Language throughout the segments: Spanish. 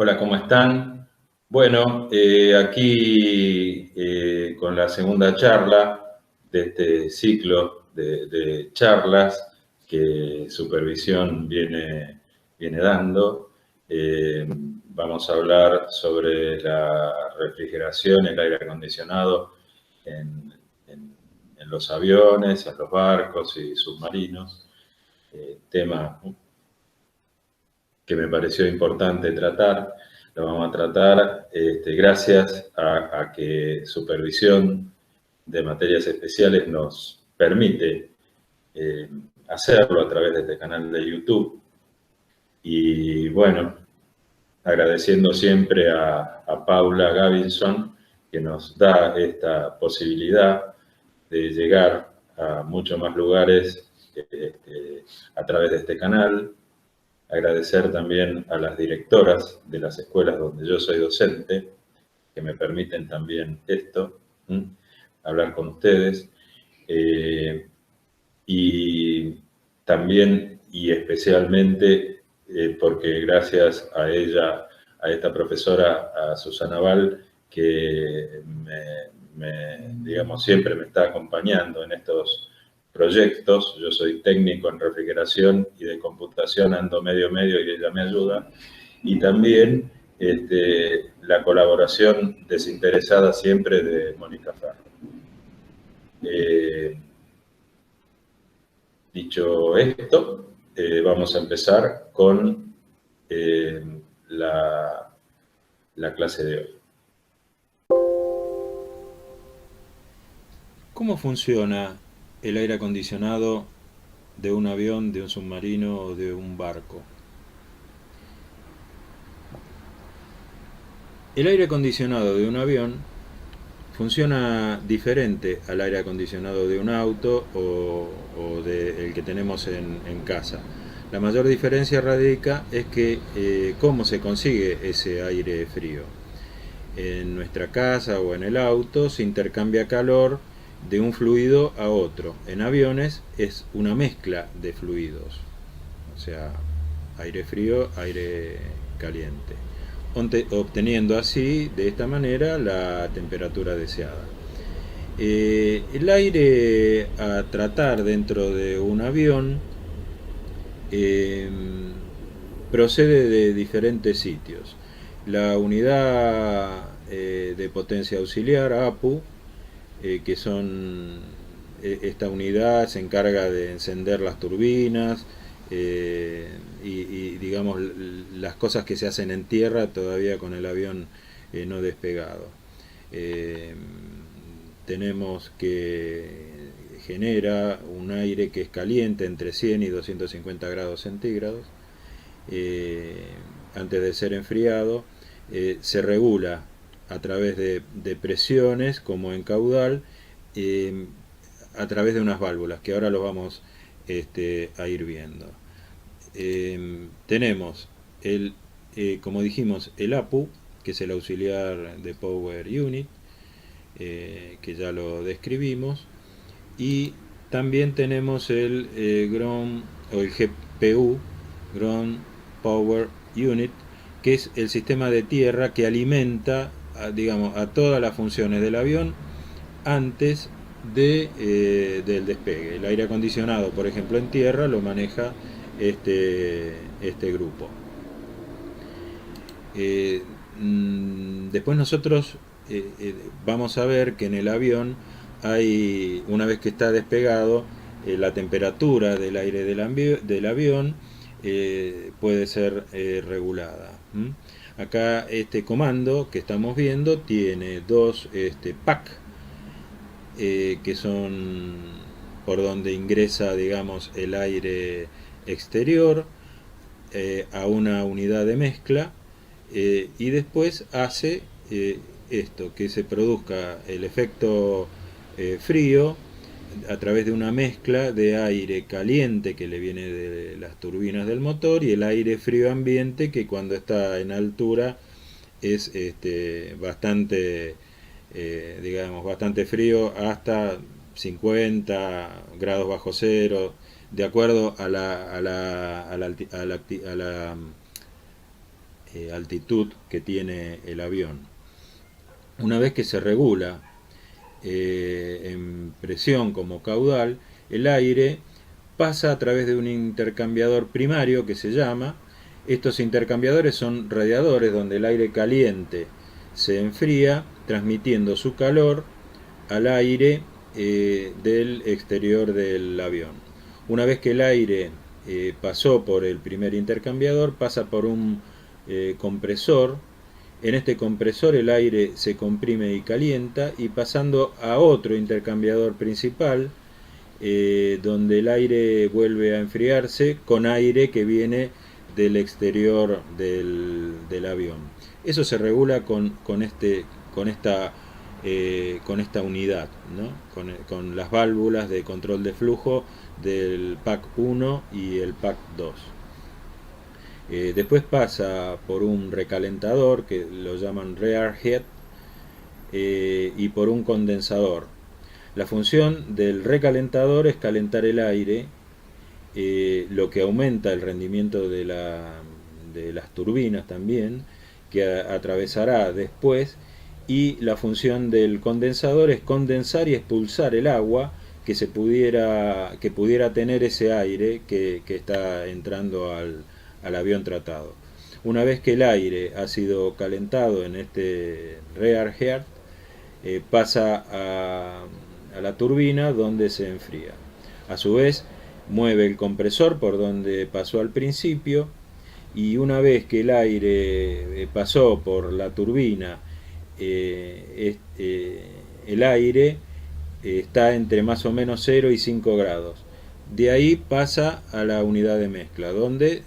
Hola, ¿cómo están? Bueno, aquí con la segunda charla de este ciclo de charlas que Supervisión viene dando. Vamos a hablar sobre la refrigeración, el aire acondicionado en, en los aviones, en los barcos y submarinos. Tema que me pareció importante tratar. Lo vamos a tratar gracias a que Supervisión de Materias Especiales nos permite eh, hacerlo a través de este canal de YouTube. Y bueno, agradeciendo siempre a Paula Gavinson, que nos da esta posibilidad de llegar a muchos más lugares a través de este canal. Agradecer también a las directoras de las escuelas donde yo soy docente, que me permiten también esto, hablar con ustedes. Eh, y también y especialmente porque gracias a ella, a esta profesora, a Susana Val, que digamos, siempre me está acompañando en estos proyectos. Yo soy técnico en refrigeración y de computación, ando medio y ella me ayuda. Y también la colaboración desinteresada siempre de Mónica Ferro. Dicho esto, vamos a empezar con eh, la, la clase de hoy. ¿Cómo funciona el aire acondicionado de un avión, de un submarino o de un barco? El aire acondicionado de un avión funciona diferente al aire acondicionado de un auto o del que tenemos en casa. La mayor diferencia radica es que cómo se consigue ese aire frío. En nuestra casa o en el auto se intercambia calor de un fluido a otro. En aviones es una mezcla de fluidos, o sea, aire frío, aire caliente, obteniendo así, de esta manera, la temperatura deseada. El aire a tratar dentro de un avión eh, procede de diferentes sitios. La unidad de potencia auxiliar, APU, que son esta unidad se encarga de encender las turbinas digamos las cosas que se hacen en tierra todavía con el avión no despegado. Eh, Tenemos que genera un aire que es caliente entre 100 y 250 grados centígrados. eh, Antes de ser enfriado, se regula a través de presiones como en caudal, eh, a través de unas válvulas que ahora lo vamos a ir viendo. Tenemos como dijimos, el APU, que es el auxiliar de Power Unit, que ya lo describimos, y también tenemos el Ground o el GPU, Ground Power Unit, que es el sistema de tierra que alimenta digamos, a todas las funciones del avión antes del despegue. El aire acondicionado, por ejemplo, en tierra lo maneja este grupo. Eh, Después nosotros vamos a ver que en el avión hay, una vez que está despegado, la temperatura del aire del avión puede ser regulada. Acá este comando que estamos viendo tiene dos pack que son por donde ingresa, digamos, el aire exterior a una unidad de mezcla, y después hace esto, que se produzca el efecto frío a través de una mezcla de aire caliente que le viene de las turbinas del motor y el aire frío ambiente que cuando está en altura es bastante, digamos, bastante frío, hasta 50 grados bajo cero, de acuerdo a la altitud que tiene el avión. Una vez que se regula en presión como caudal, el aire pasa a través de un intercambiador primario que se llama. Estos intercambiadores son radiadores donde el aire caliente se enfría, transmitiendo su calor al aire del exterior del avión. Una vez que el aire pasó por el primer intercambiador, pasa por un compresor. En este compresor el aire se comprime y calienta, y pasando a otro intercambiador principal, donde el aire vuelve a enfriarse con aire que viene del exterior del avión. Eso se regula con esta unidad, ¿no? con las válvulas de control de flujo del PAC 1 y el PAC 2. Después pasa por un recalentador que lo llaman rear head, y por un condensador. La función del recalentador es calentar el aire, lo que aumenta el rendimiento de las turbinas también, que atravesará después. Y la función del condensador es condensar y expulsar el agua que pudiera tener ese aire que está entrando al avión tratado. Una vez que el aire ha sido calentado en este rear head, pasa a la turbina, donde se enfría. A su vez mueve el compresor por donde pasó al principio, y una vez que el aire pasó por la turbina, el aire está entre más o menos 0 y 5 grados. De ahí pasa a la unidad de mezcla, donde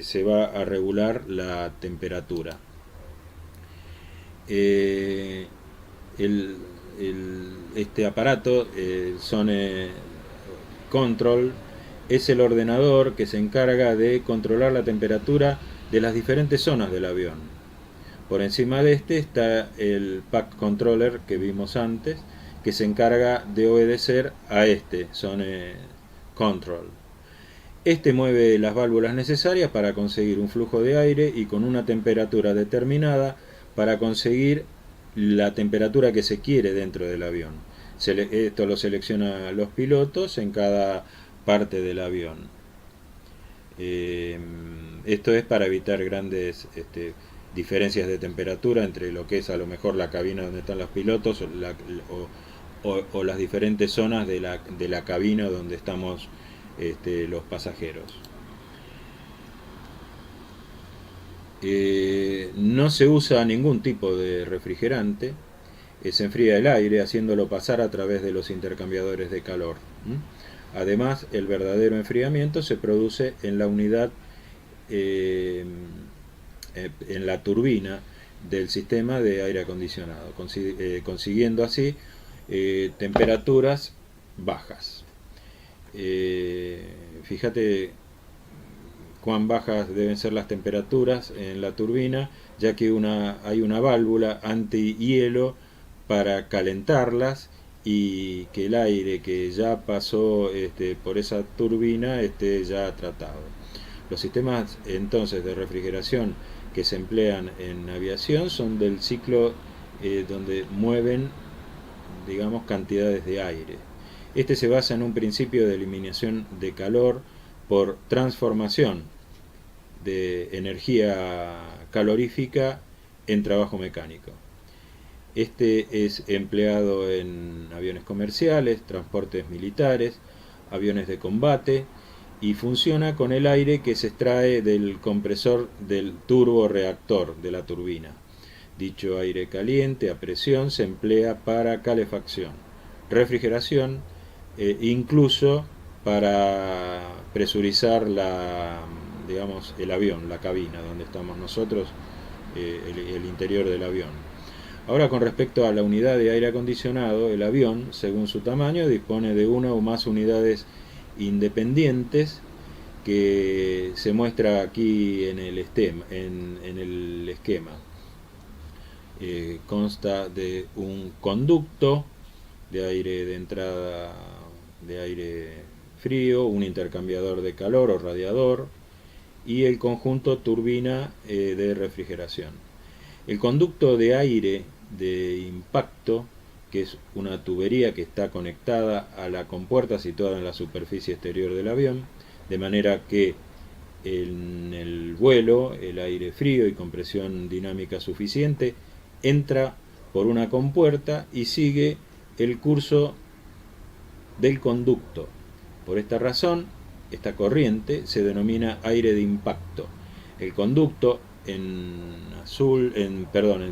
se va a regular la temperatura. Este aparato, Zone Control, es el ordenador que se encarga de controlar la temperatura de las diferentes zonas del avión. Por encima de este está el Pack Controller que vimos antes, que se encarga de obedecer a este Zone Control. Este mueve las válvulas necesarias para conseguir un flujo de aire y con una temperatura determinada para conseguir la temperatura que se quiere dentro del avión. Esto lo seleccionan los pilotos en cada parte del avión. Esto es para evitar grandes diferencias de temperatura entre lo que es a lo mejor la cabina donde están los pilotos o las diferentes zonas de la cabina donde estamos los pasajeros. No se usa ningún tipo de refrigerante. Se enfría el aire haciéndolo pasar a través de los intercambiadores de calor. Además, el verdadero enfriamiento se produce en la unidad, en la turbina del sistema de aire acondicionado, consiguiendo así temperaturas bajas. Fíjate cuán bajas deben ser las temperaturas en la turbina, ya que hay una válvula antihielo para calentarlas y que el aire que ya pasó por esa turbina esté ya tratado. Los sistemas entonces de refrigeración que se emplean en aviación son del ciclo donde mueven, digamos, cantidades de aire. Este se basa en un principio de eliminación de calor por transformación de energía calorífica en trabajo mecánico. Este es empleado en aviones comerciales, transportes militares, aviones de combate, y funciona con el aire que se extrae del compresor del turborreactor de la turbina. Dicho aire caliente a presión se emplea para calefacción, refrigeración, incluso para presurizar el avión, la cabina donde estamos nosotros, el interior del avión. Ahora, con respecto a la unidad de aire acondicionado, el avión, según su tamaño, dispone de una o más unidades independientes, que se muestra aquí en el esquema. Consta de un conducto de aire de entrada de aire frío, un intercambiador de calor o radiador, y el conjunto turbina de refrigeración. El conducto de aire de impacto, que es una tubería que está conectada a la compuerta situada en la superficie exterior del avión, de manera que en el vuelo el aire frío y con presión dinámica suficiente entra por una compuerta y sigue el curso del conducto. Por esta razón, esta corriente se denomina aire de impacto. El conducto en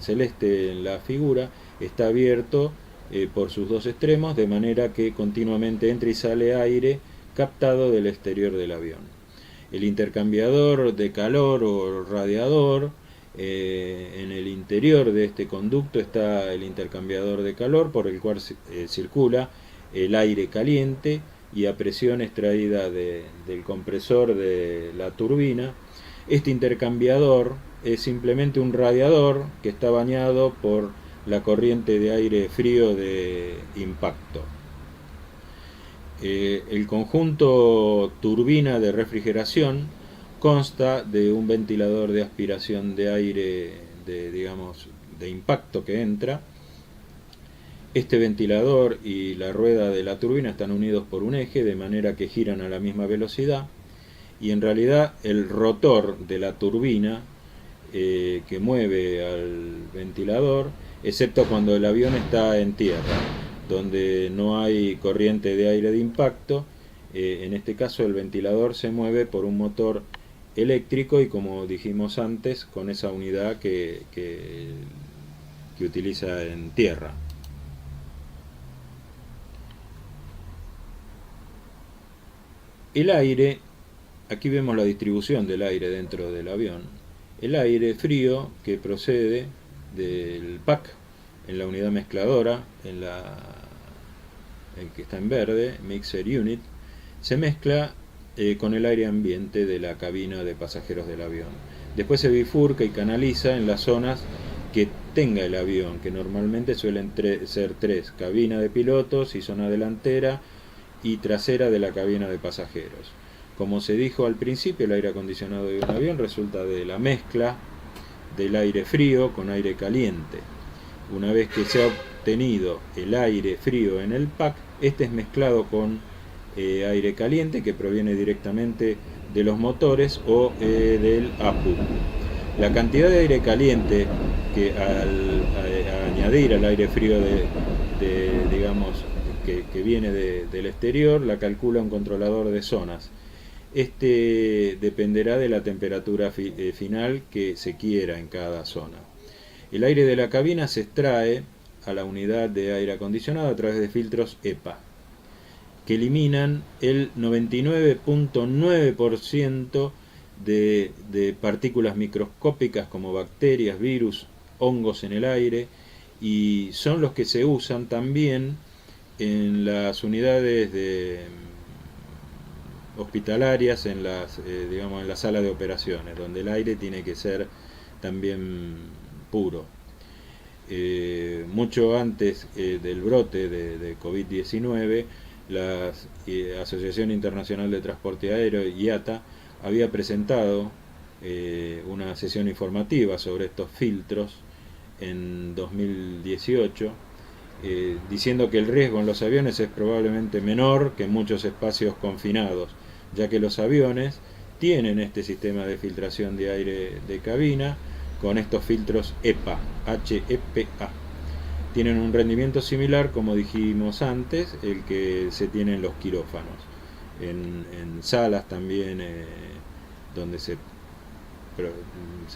celeste en la figura está abierto por sus dos extremos, de manera que continuamente entra y sale aire captado del exterior del avión. El intercambiador de calor o radiador, en el interior de este conducto está el intercambiador de calor por el cual circula el aire caliente y a presión extraída del compresor de la turbina. Este intercambiador es simplemente un radiador que está bañado por la corriente de aire frío de impacto. El conjunto turbina de refrigeración consta de un ventilador de aspiración de aire de impacto que entra. Este ventilador y la rueda de la turbina están unidos por un eje, de manera que giran a la misma velocidad, y en realidad el rotor de la turbina que mueve al ventilador, excepto cuando el avión está en tierra, donde no hay corriente de aire de impacto, en este caso el ventilador se mueve por un motor eléctrico y, como dijimos antes, con esa unidad que utiliza en tierra. El aire, aquí vemos la distribución del aire dentro del avión. El aire frío que procede del pack en la unidad mezcladora, el que está en verde, Mixer Unit, se mezcla con el aire ambiente de la cabina de pasajeros del avión. Después se bifurca y canaliza en las zonas que tenga el avión, que normalmente suelen ser tres: cabina de pilotos y zona delantera y trasera de la cabina de pasajeros. Como se dijo al principio, el aire acondicionado de un avión resulta de la mezcla del aire frío con aire caliente. Una vez que se ha obtenido el aire frío en el pack, este es mezclado con aire caliente que proviene directamente de los motores o del APU. La cantidad de aire caliente que al añadir al aire frío que viene del exterior la calcula un controlador de zonas. Este dependerá de la temperatura final que se quiera en cada zona. El aire de la cabina se extrae a la unidad de aire acondicionado a través de filtros EPA, que eliminan el 99.9% de partículas microscópicas como bacterias, virus, hongos en el aire, y son los que se usan también en las unidades hospitalarias, en la sala de operaciones, donde el aire tiene que ser también puro. Mucho antes del brote de COVID-19, la Asociación Internacional de Transporte Aéreo, IATA, había presentado una sesión informativa sobre estos filtros en 2018, diciendo que el riesgo en los aviones es probablemente menor que en muchos espacios confinados, ya que los aviones tienen este sistema de filtración de aire de cabina con estos filtros EPA, HEPA. Tienen un rendimiento similar, como dijimos antes, el que se tiene en los quirófanos, en salas también donde se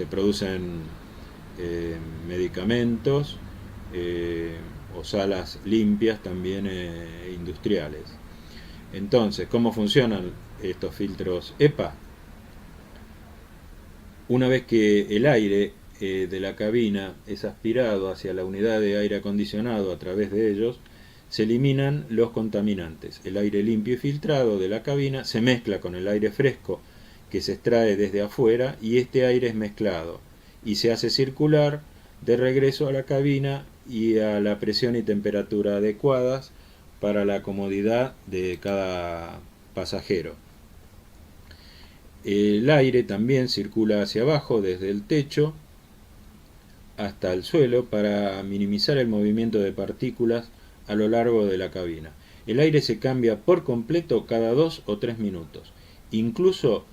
producen medicamentos, o salas limpias también industriales. Entonces, ¿cómo funcionan estos filtros EPA? Una vez que el aire de la cabina es aspirado hacia la unidad de aire acondicionado a través de ellos, se eliminan los contaminantes. El aire limpio y filtrado de la cabina se mezcla con el aire fresco que se extrae desde afuera, y este aire es mezclado y se hace circular de regreso a la cabina y a la presión y temperatura adecuadas para la comodidad de cada pasajero. El aire también circula hacia abajo desde el techo hasta el suelo para minimizar el movimiento de partículas a lo largo de la cabina. El aire se cambia por completo cada 2 o 3 minutos. Incluso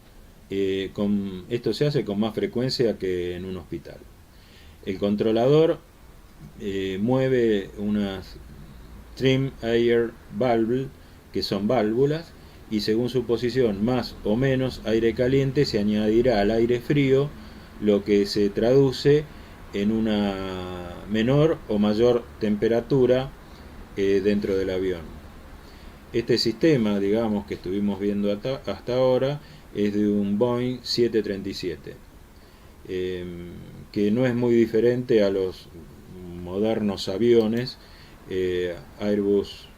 esto se hace con más frecuencia que en un hospital. El controlador mueve unas trim air valve, que son válvulas, y según su posición más o menos aire caliente se añadirá al aire frío, lo que se traduce en una menor o mayor temperatura dentro del avión. Este sistema, digamos, que estuvimos viendo hasta ahora, es de un Boeing 737, que no es muy diferente a los modernos aviones Airbus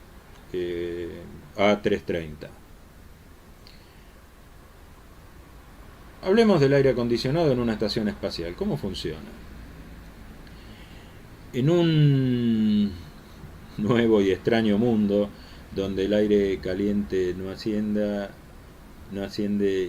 A330. Hablemos del aire acondicionado en una estación espacial. ¿Cómo funciona? En un nuevo y extraño mundo donde el aire caliente no asciende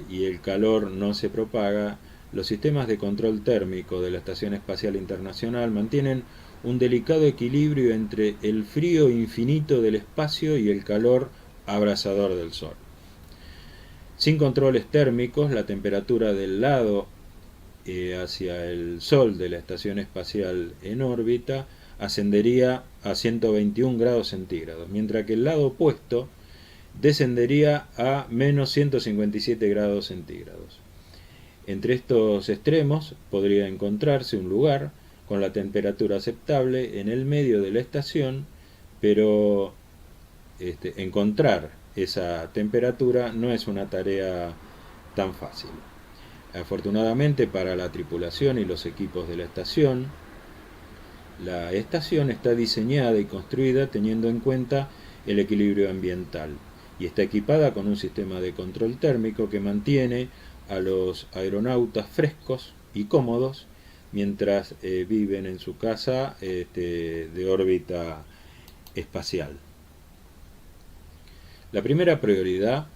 y el calor no se propaga, los sistemas de control térmico de la Estación Espacial Internacional mantienen un delicado equilibrio entre el frío infinito del espacio y el calor abrasador del Sol. Sin controles térmicos, la temperatura del lado hacia el Sol de la Estación Espacial en órbita ascendería a 121 grados centígrados, mientras que el lado opuesto descendería a menos 157 grados centígrados. Entre estos extremos podría encontrarse un lugar con la temperatura aceptable en el medio de la estación, pero encontrar esa temperatura no es una tarea tan fácil. Afortunadamente para la tripulación y los equipos de la estación está diseñada y construida teniendo en cuenta el equilibrio ambiental y está equipada con un sistema de control térmico que mantiene a los aeronautas frescos y cómodos mientras viven en su casa de órbita espacial. La primera prioridad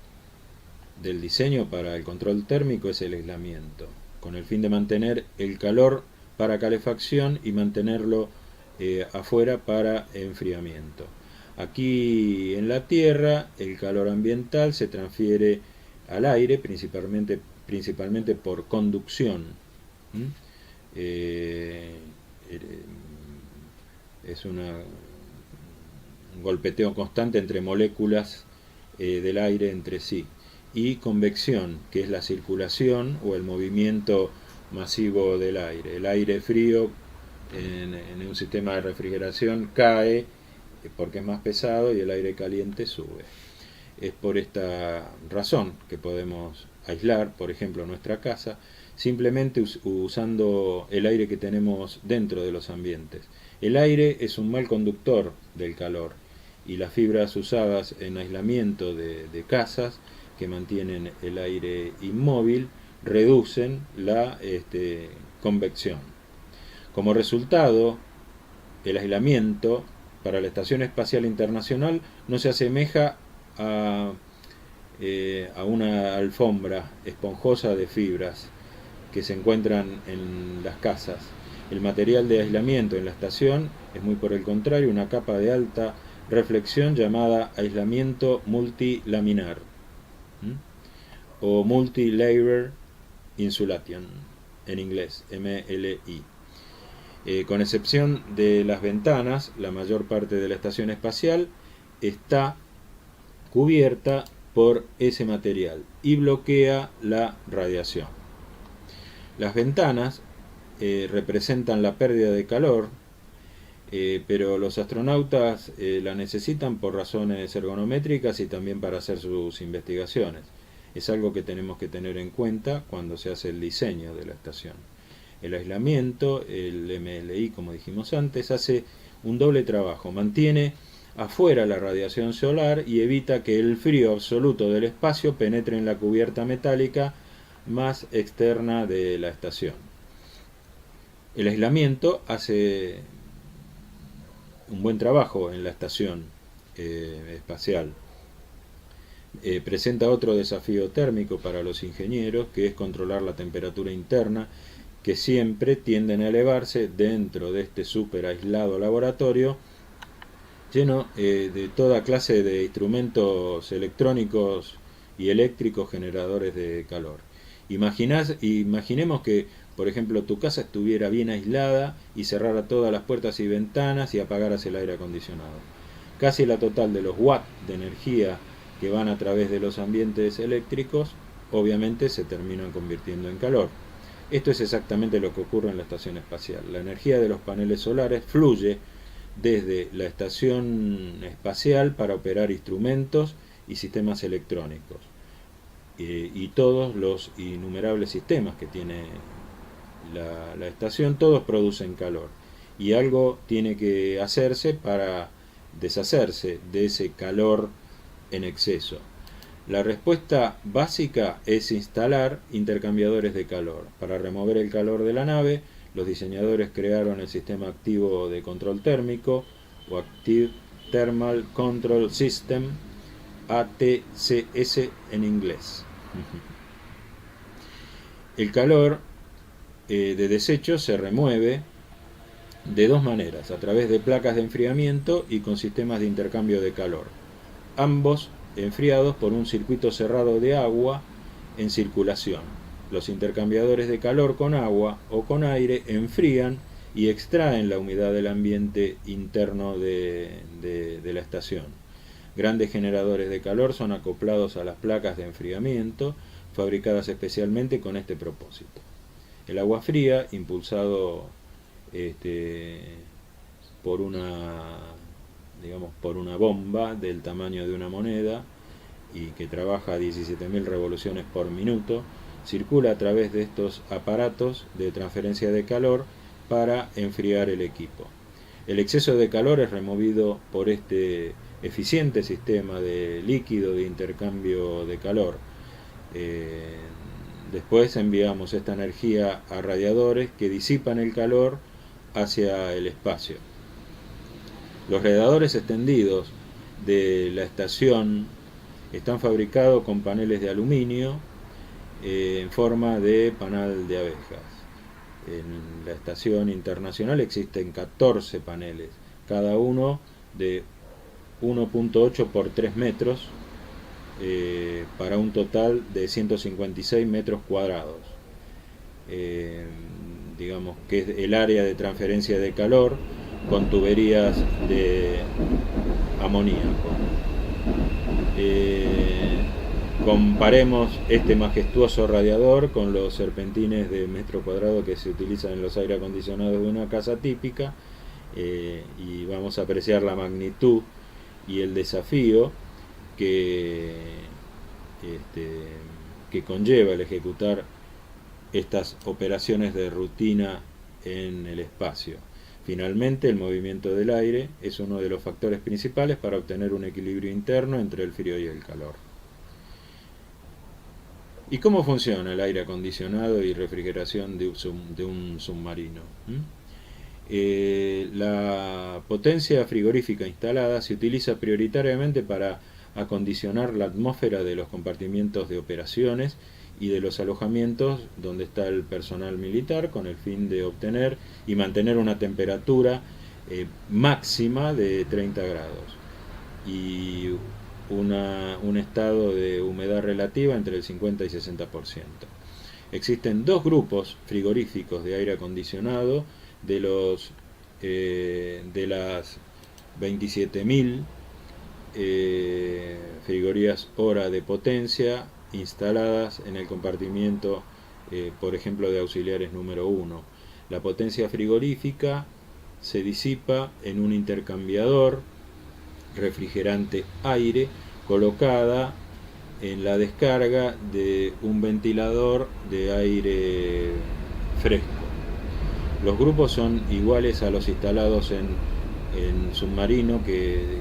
del diseño para el control térmico es el aislamiento, con el fin de mantener el calor para calefacción y mantenerlo afuera para enfriamiento. Aquí en la Tierra el calor ambiental se transfiere al aire principalmente por conducción. Es un golpeteo constante entre moléculas del aire entre sí, y convección, que es la circulación o el movimiento masivo del aire. El aire frío en un sistema de refrigeración cae porque es más pesado y el aire caliente sube. Es por esta razón que podemos aislar, por ejemplo, nuestra casa simplemente usando el aire que tenemos dentro de los ambientes. El aire es un mal conductor del calor y las fibras usadas en aislamiento de casas que mantienen el aire inmóvil reducen la convección. Como resultado, el aislamiento para la Estación Espacial Internacional no se asemeja a una alfombra esponjosa de fibras que se encuentran en las casas. El material de aislamiento en la estación es muy por el contrario una capa de alta reflexión llamada aislamiento multilaminar o multilayer insulation en inglés, MLI. Con excepción de las ventanas, la mayor parte de la estación espacial está cubierta por ese material y bloquea la radiación. Las ventanas representan la pérdida de calor, pero los astronautas la necesitan por razones ergonométricas y también para hacer sus investigaciones. Es algo que tenemos que tener en cuenta cuando se hace el diseño de la estación. El aislamiento, el MLI, como dijimos antes, hace un doble trabajo. Mantiene afuera la radiación solar y evita que el frío absoluto del espacio penetre en la cubierta metálica más externa de la estación. El aislamiento hace un buen trabajo en la estación espacial. Presenta otro desafío térmico para los ingenieros, que es controlar la temperatura interna, que siempre tienden a elevarse dentro de este súper aislado laboratorio, lleno de toda clase de instrumentos electrónicos y eléctricos generadores de calor. Imaginemos que, por ejemplo, tu casa estuviera bien aislada y cerrara todas las puertas y ventanas y apagaras el aire acondicionado. Casi la total de los watts de energía que van a través de los ambientes eléctricos, obviamente se terminan convirtiendo en calor. Esto es exactamente lo que ocurre en la estación espacial. La energía de los paneles solares fluye desde la estación espacial para operar instrumentos y sistemas electrónicos. Y todos los innumerables sistemas que tiene la estación, todos producen calor. Y algo tiene que hacerse para deshacerse de ese calor en exceso. La respuesta básica es instalar intercambiadores de calor. Para remover el calor de la nave, los diseñadores crearon el sistema activo de control térmico, o Active Thermal Control System, ATCS en inglés. El calor de desecho se remueve de dos maneras, a través de placas de enfriamiento y con sistemas de intercambio de calor, ambos enfriados por un circuito cerrado de agua en circulación. Los intercambiadores de calor con agua o con aire enfrían y extraen la humedad del ambiente interno de la estación. Grandes generadores de calor son acoplados a las placas de enfriamiento, fabricadas especialmente con este propósito. El agua fría, impulsado por una bomba del tamaño de una moneda y que trabaja a 17.000 revoluciones por minuto, circula a través de estos aparatos de transferencia de calor para enfriar el equipo. El exceso de calor es removido por este eficiente sistema de líquido de intercambio de calor. Después enviamos esta energía a radiadores que disipan el calor hacia el espacio. Los radiadores extendidos de la estación están fabricados con paneles de aluminio en forma de panal de abejas. En la estación internacional existen 14 paneles, cada uno de 1.8 por 3 metros, para un total de 156 metros cuadrados. Digamos que es el área de transferencia de calor con tuberías de amoníaco. Comparemos este majestuoso radiador con los serpentines de metro cuadrado que se utilizan en los aire acondicionados de una casa típica, y vamos a apreciar la magnitud y el desafío que conlleva el ejecutar estas operaciones de rutina en el espacio. Finalmente, el movimiento del aire es uno de los factores principales para obtener un equilibrio interno entre el frío y el calor. ¿Y cómo funciona el aire acondicionado y refrigeración de un submarino? La potencia frigorífica instalada se utiliza prioritariamente para acondicionar la atmósfera de los compartimientos de operaciones y de los alojamientos donde está el personal militar, con el fin de obtener y mantener una temperatura máxima de 30 grados y un estado de humedad relativa entre el 50 y 60%. Existen dos grupos frigoríficos de aire acondicionado de las 27.000 frigorías hora de potencia instaladas en el compartimiento, por ejemplo, de auxiliares número 1. La potencia frigorífica se disipa en un intercambiador refrigerante-aire colocada en la descarga de un ventilador de aire fresco. Los grupos son iguales a los instalados en submarino de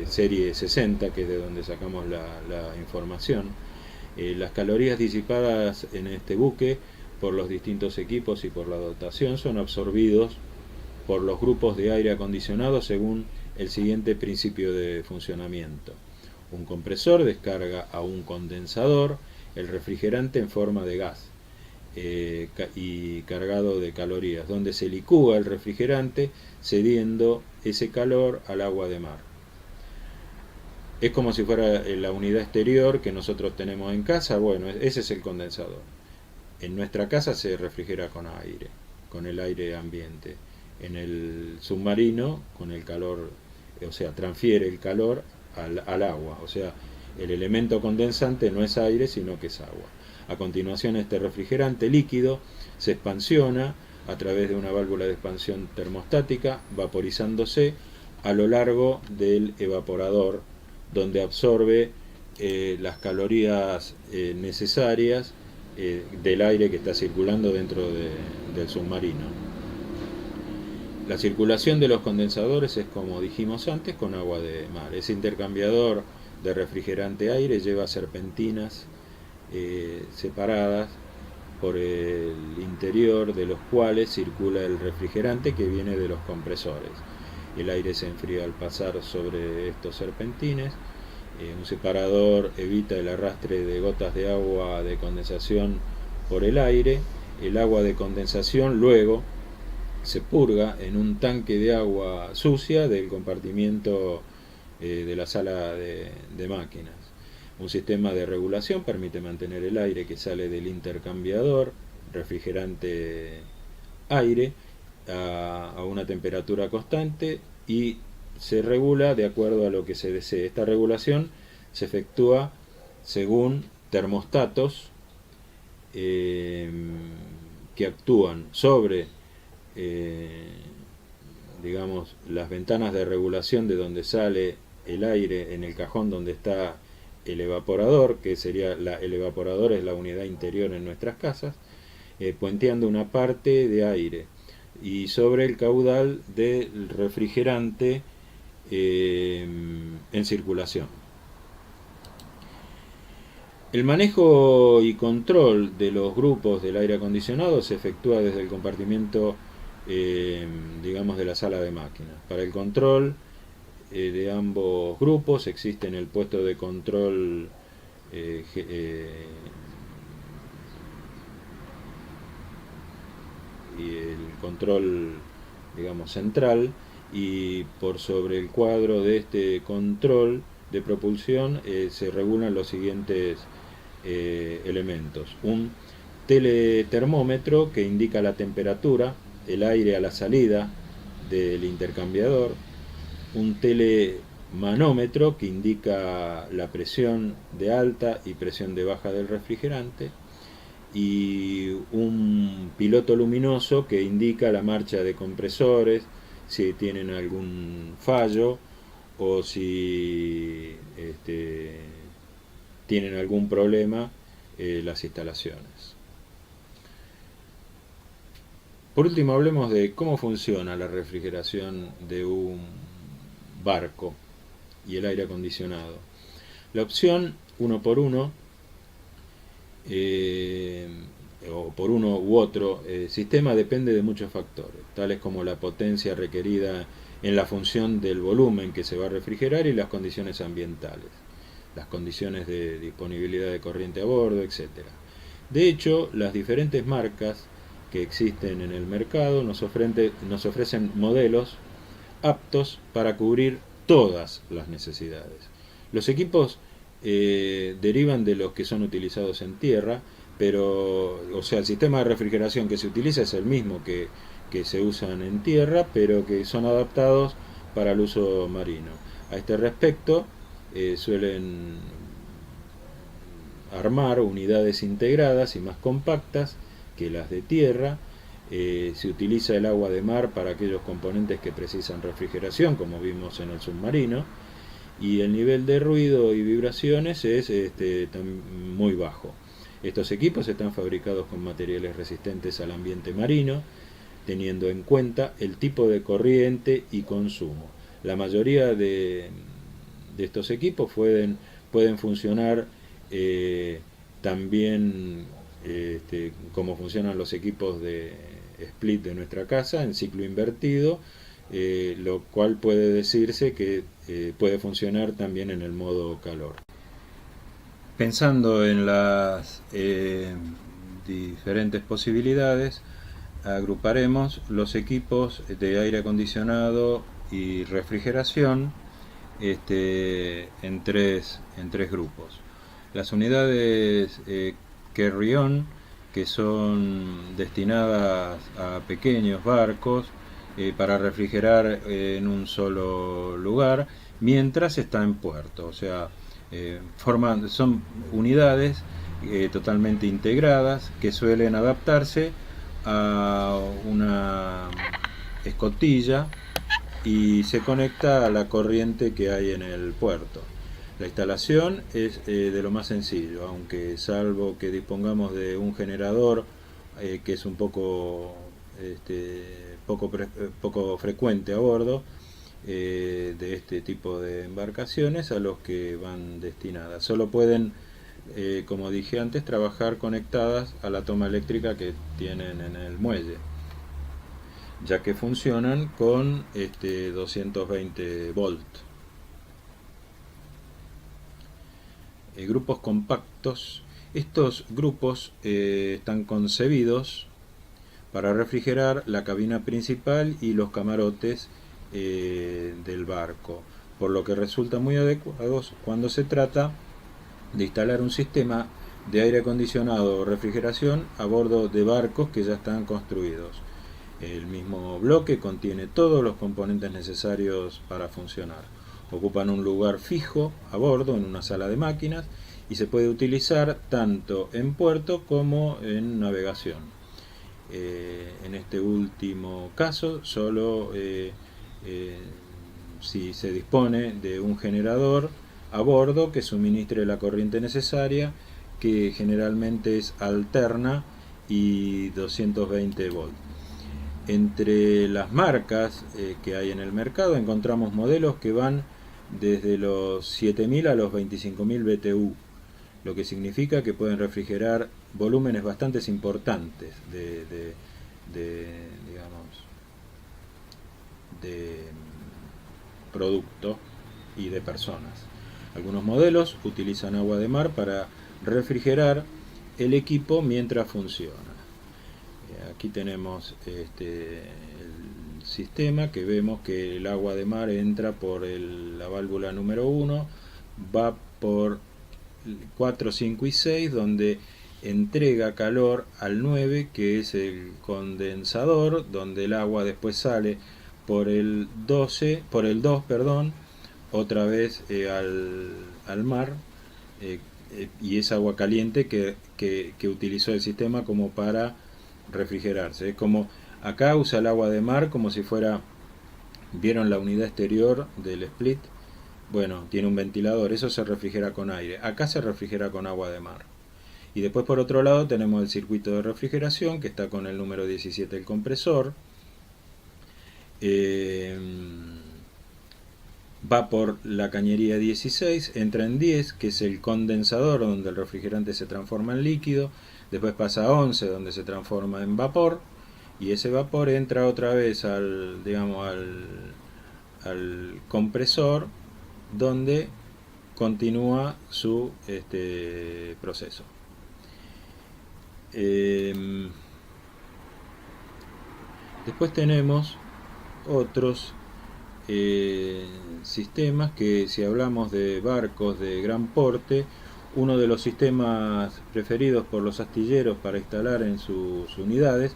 serie 60, que es de donde sacamos la información. Las calorías disipadas en este buque por los distintos equipos y por la dotación son absorbidos por los grupos de aire acondicionado según el siguiente principio de funcionamiento. un compresor descarga a un condensador el refrigerante en forma de gas y cargado de calorías, donde se licúa el refrigerante cediendo ese calor al agua de mar. Es como si fuera la unidad exterior que nosotros tenemos en casa. Bueno, ese es el condensador. En nuestra casa se refrigera con aire, con el aire ambiente. En el submarino, con el calor, o sea, transfiere el calor al agua. O sea, el elemento condensante no es aire, sino que es agua. A continuación, este refrigerante líquido se expansiona a través de una válvula de expansión termostática, vaporizándose a lo largo del evaporador, donde absorbe las calorías necesarias del aire que está circulando dentro del submarino. La circulación de los condensadores es, como dijimos antes, con agua de mar. Ese intercambiador de refrigerante-aire lleva serpentinas separadas por el interior, de los cuales circula el refrigerante que viene de los compresores. El aire se enfría al pasar sobre estos serpentines. Un separador evita el arrastre de gotas de agua de condensación por el aire. El agua de condensación luego se purga en un tanque de agua sucia del compartimiento de la sala de máquinas. Un sistema de regulación permite mantener el aire que sale del intercambiador refrigerante-aire a una temperatura constante y se regula de acuerdo a lo que se desee. Esta regulación se efectúa según termostatos que actúan sobre digamos, las ventanas de regulación de donde sale el aire en el cajón donde está el evaporador, que sería el evaporador es la unidad interior en nuestras casas, puenteando una parte de aire, y sobre el caudal del refrigerante en circulación. El manejo y control de los grupos del aire acondicionado se efectúa desde el compartimiento digamos de la sala de máquinas. Para el control de ambos grupos existe en el puesto de control y el control, digamos, central, y por sobre el cuadro de este control de propulsión se regulan los siguientes elementos. Un teletermómetro que indica la temperatura, el aire a la salida del intercambiador. Un telemanómetro que indica la presión de alta y presión de baja del refrigerante, y un piloto luminoso que indica la marcha de compresores, si tienen algún fallo o si tienen algún problema las instalaciones. Por último, hablemos de cómo funciona la refrigeración de un barco y el aire acondicionado. La opción 1x1 o por uno u otro sistema depende de muchos factores, tales como la potencia requerida en la función del volumen que se va a refrigerar y las condiciones ambientales, las condiciones de disponibilidad de corriente a bordo, etc. De hecho, las diferentes marcas que existen en el mercado nos ofrecen modelos aptos para cubrir todas las necesidades. Los equipos derivan de los que son utilizados en tierra, pero, o sea, el sistema de refrigeración que se utiliza es el mismo que se usan en tierra, pero que son adaptados para el uso marino. A este respecto, suelen armar unidades integradas y más compactas que las de tierra. Se utiliza el agua de mar para aquellos componentes que precisan refrigeración, como vimos en el submarino, y el nivel de ruido y vibraciones es muy bajo. Estos equipos están fabricados con materiales resistentes al ambiente marino, teniendo en cuenta el tipo de corriente y consumo. La mayoría de estos equipos pueden funcionar también como funcionan los equipos de split de nuestra casa, en ciclo invertido, lo cual puede decirse que puede funcionar también en el modo calor. Pensando en las diferentes posibilidades, agruparemos los equipos de aire acondicionado y refrigeración en tres grupos. Las unidades Carry-on, que son destinadas a pequeños barcos para refrigerar en un solo lugar mientras está en puerto, o sea, son unidades totalmente integradas que suelen adaptarse a una escotilla y se conecta a la corriente que hay en el puerto. La instalación es de lo más sencillo, aunque salvo que dispongamos de un generador que es un poco poco frecuente a bordo de este tipo de embarcaciones a los que van destinadas. Solo pueden, como dije antes, trabajar conectadas a la toma eléctrica que tienen en el muelle, ya que funcionan con 220 volt. Grupos compactos. Estos grupos están concebidos para refrigerar la cabina principal y los camarotes del barco, por lo que resultan muy adecuados cuando se trata de instalar un sistema de aire acondicionado o refrigeración a bordo de barcos que ya están construidos. El mismo bloque contiene todos los componentes necesarios para funcionar. Ocupan un lugar fijo a bordo en una sala de máquinas y se puede utilizar tanto en puerto como en navegación. En este último caso, solo si se dispone de un generador a bordo que suministre la corriente necesaria, que generalmente es alterna y 220 volts. Entre las marcas que hay en el mercado encontramos modelos que van desde los 7000 a los 25000 BTU, lo que significa que pueden refrigerar volúmenes bastante importantes de producto y de personas. Algunos modelos utilizan agua de mar para refrigerar el equipo mientras funciona. Aquí tenemos el sistema, que vemos que el agua de mar entra por la válvula número 1, va por 4, 5 y 6, donde entrega calor al 9, que es el condensador, donde el agua después sale por el 2, otra vez al mar, y es agua caliente que utilizó el sistema como para refrigerarse. Es como acá usa el agua de mar como si fuera, ¿vieron la unidad exterior del split? Bueno, tiene un ventilador, eso se refrigera con aire. Acá se refrigera con agua de mar. Y después por otro lado tenemos el circuito de refrigeración, que está con el número 17 el compresor. Va por la cañería 16, entra en 10, que es el condensador, donde el refrigerante se transforma en líquido. Después pasa a 11, donde se transforma en vapor. Y ese vapor entra otra vez al compresor, donde continúa su proceso. Después tenemos otros sistemas que, si hablamos de barcos de gran porte, uno de los sistemas preferidos por los astilleros para instalar en sus unidades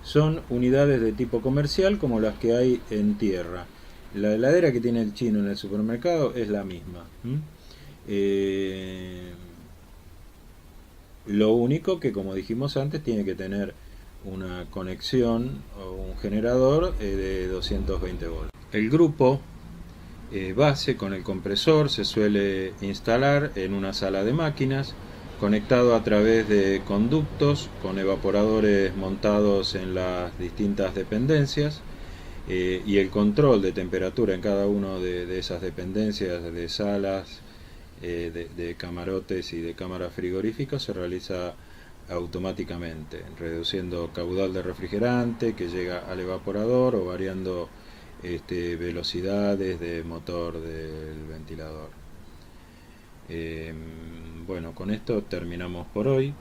son unidades de tipo comercial, como las que hay en tierra. La heladera que tiene el chino en el supermercado es la misma. Lo único que, como dijimos antes, tiene que tener una conexión o un generador de 220 volts. El grupo base con el compresor se suele instalar en una sala de máquinas, conectado a través de conductos con evaporadores montados en las distintas dependencias, y el control de temperatura en cada una de esas dependencias, de salas, de camarotes y de cámaras frigoríficas, se realiza automáticamente, reduciendo caudal de refrigerante que llega al evaporador o variando velocidades de motor del ventilador. Bueno, con esto terminamos por hoy.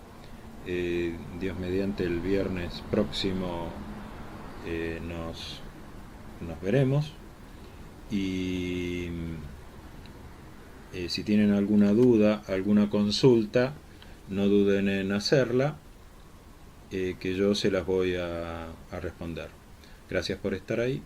Dios mediante, el viernes próximo nos veremos. Y si tienen alguna duda, alguna consulta, no duden en hacerla, que yo se las voy a responder. Gracias por estar ahí.